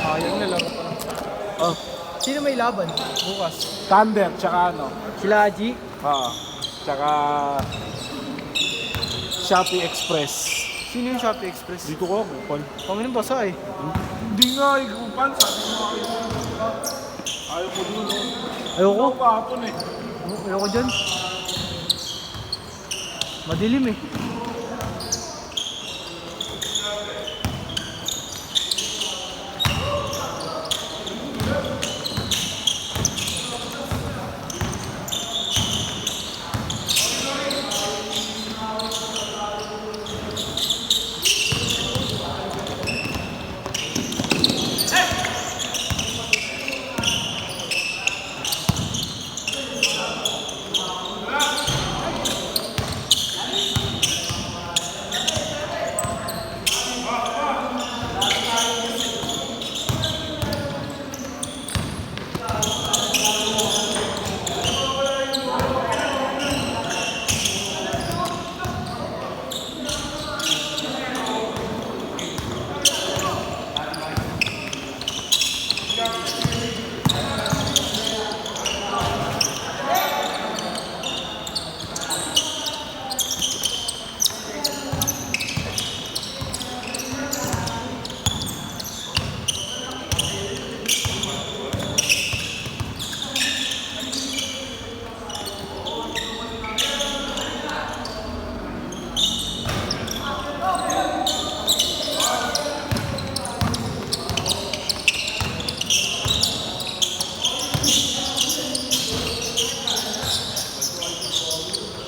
Sayang na laro pa lang. Oh, Sino may laban? Bukas. Thunder, tsaka ano. Sila Haji? Oo. Tsaka Shopee Express. Sino yung Shopee Express? Dito ko, kupon. Panginoon basa eh. Hindi nga, ikupan. Sabi mo ayaw ko dun. Ayoko. Ako kahapon eh. Ayoko dyan. Madilim eh.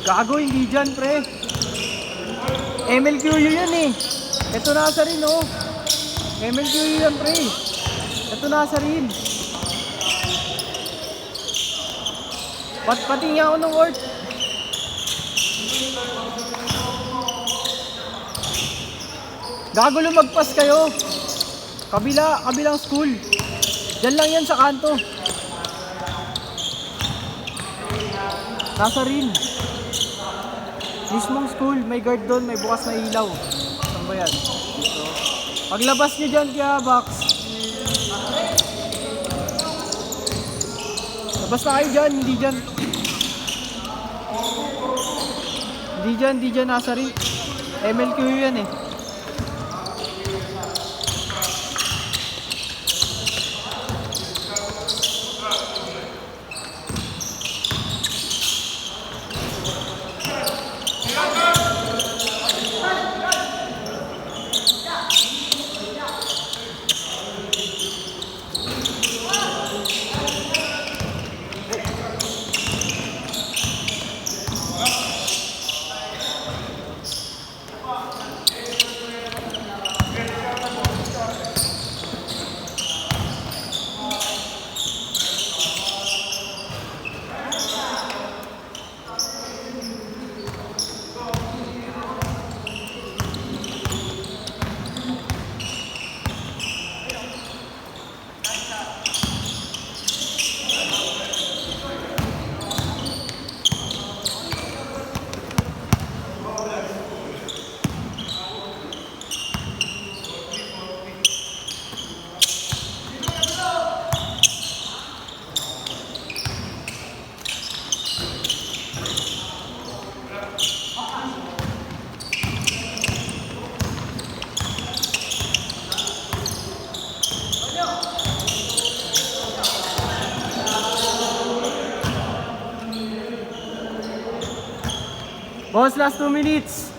Gago, hindi dyan, pre. MLQU yan eh. Ito nasa rin, oh. MLQU yan, pre. Ito nasa rin. Pati nga ako ng word. Gago, lumagpas kayo. Kabilang school. Diyan lang yan sa kanto. Nasa rin. Mismong school, may guard doon, may bukas na ilaw. Saan ba yan? Dito. Paglabas nyo dyan, kaya box. Labas na kayo dyan, hindi dyan. Hindi dyan, nasa rin. MLQ yan eh. Boss, last 2 minutes.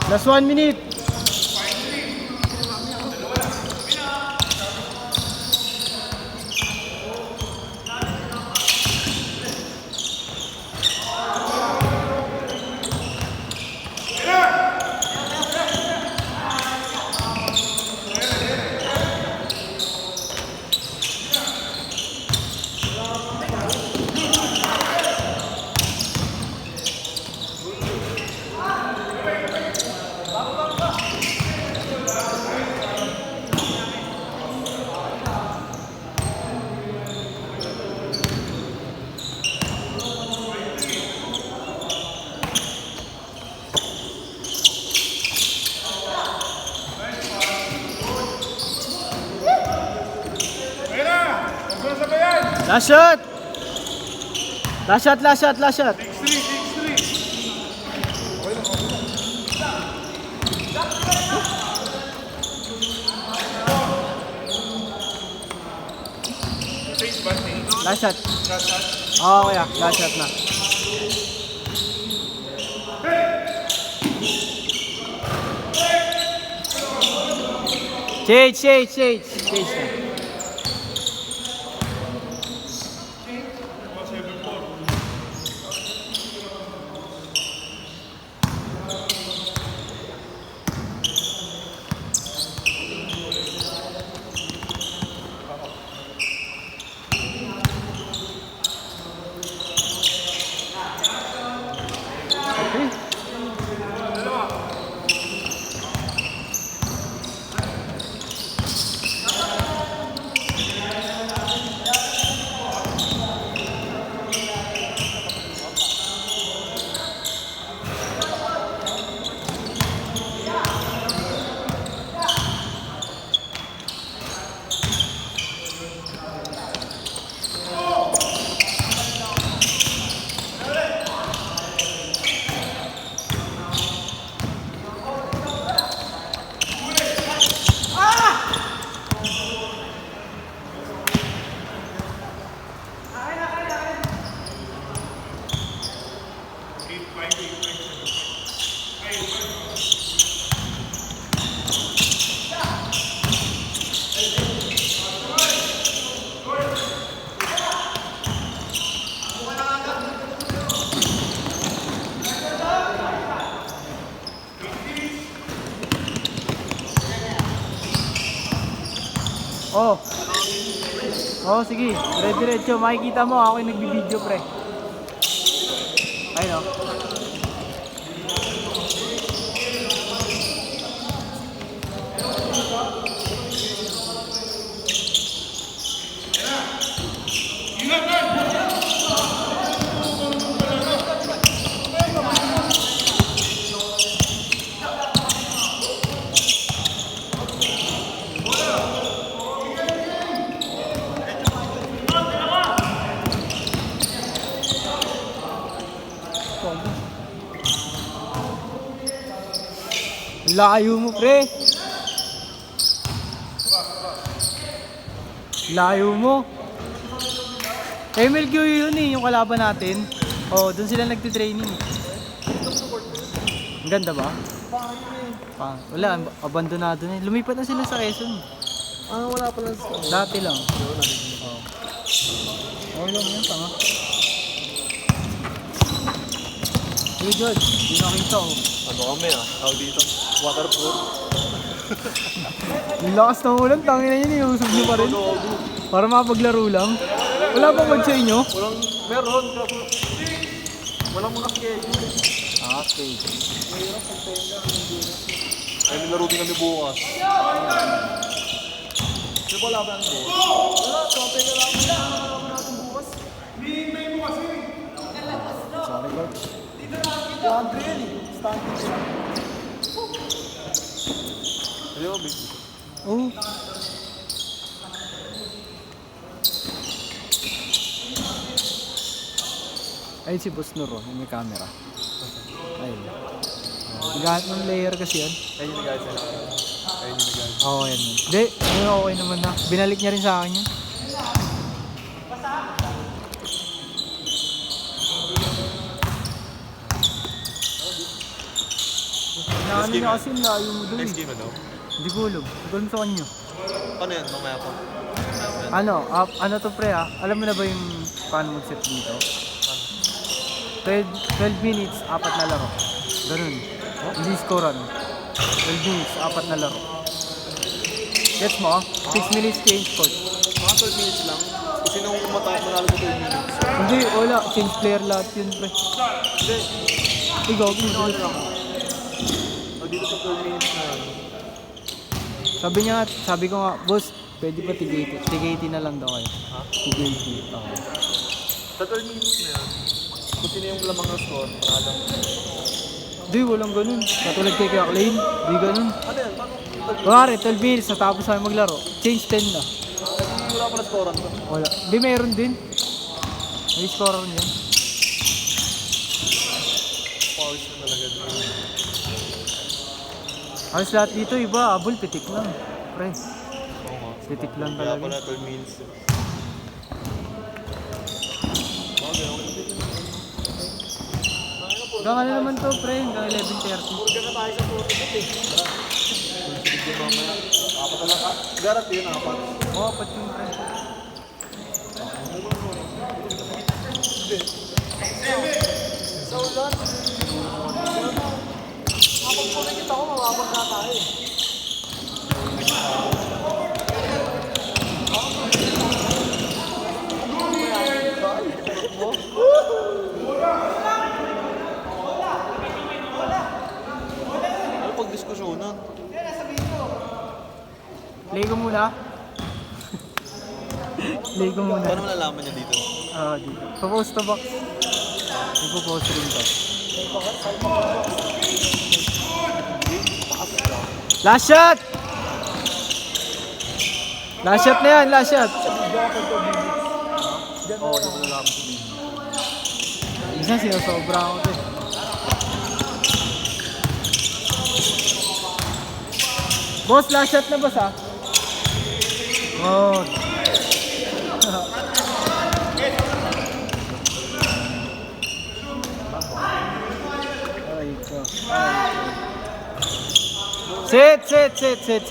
Last 1 minute. Last shot! Last shot, last shot, last shot. 6-3. Last shot. Last shot. Oo, kuya. Last shot na. Shade na. Okay. Oh. Oh, sige. Dire-diretso. Makikita mo ako yung nagbibideo, pre. Ayun, oh. Layo mo, pre. Layo mo. MLQ yun eh, yung kalaban natin. Oh, doon sila nagtitraining. Ang ganda ba? Wala, abandonado na. Lumipat na sila sa Quezon. Ah, wala pala. Dati lang. Oh. Okay lang yan, tanga. Hey, George, di nakita ko. Ano kami tawag dito? Waterproof. Yung lakas ng ulan, tangin na yun, iusog nyo pa rin. Para makapaglaro lang. Wala bang wad sa inyo? Meron. Walang mga schedule. Ah, okay. Ay, nilaro din kami bukas. Di ba laban ko? Wala, tope ka lang. Laban natin bukas. Hinihintay mo kasi. Sorry, Coach. Yan yan Standing sila. Ayaw, big. Oh. Ayun si Boss Nur, yung may camera. Ayun. Naghahanap ng layer kasi yan. Ayun yung guys. Ayun yung guys. Oo, yan. Hindi, ayun, okay naman na. Binalik niya rin sa akin yun. Naano niya kasi layo mo doon. Next game ano? Hindi ko alam. Doon sa kanya. Paano yan? Mamaya pa. Ano to pre alam mo na ba yung paano mag-set dito? 12 minutes, 4 na laro. Ganun. Hindi scorean. 12 minutes, 4 na laro. Gets mo? 6 minutes change coach. Mga 12 minutes lang. Kasi nung manalo ko 12 minutes. Hindi, wala. Change player lahat yun pre. Hindi. Ikaw, Ano lang. Dito sa 12 minutes na yan. sabi ko nga, boss, pwede ba tig-80 na lang daw kayo? Ha? Tig-80. Okay. Sa 12 minutes na yan. Kung sino yung lamang na score, panalo. Hindi, walang ganun. Katulad kay Kuya Klein, hindi ganun. Ano yan? Paano? Kunwari, 12 minutes, natapos kami maglaro. Change 10 na. Wala pala scorean to. Wala. Hindi, meron din. May scorer niya. Powers na talaga dito. Halos lahat dito, iba, abol, pitik lang. Pre, Oo nga. pitik lang Kaya talaga. pala 12 minutes. Bagay, okay. Hanggang ano naman to, pre, hanggang 11:30. Purga na tayo sa puro dito eh. Sige mamaya. Apat na lang. Garat yun, apat. Oo, apat yung pre. Sa ulan. Kapag pumikit ako, mawawag na tayo eh. Ano pag-diskusyonan? Play ko muna. Play ko muna. Paano malalaman niya dito? Dito. Propose to box. Ipo-post rin to. Last shot! Last shot na yan, last shot. Oo, di ko nalaman sa video. Isa sinosobra ako to. Boss, last shot na boss ha. Oh. Ay, ito. Sit.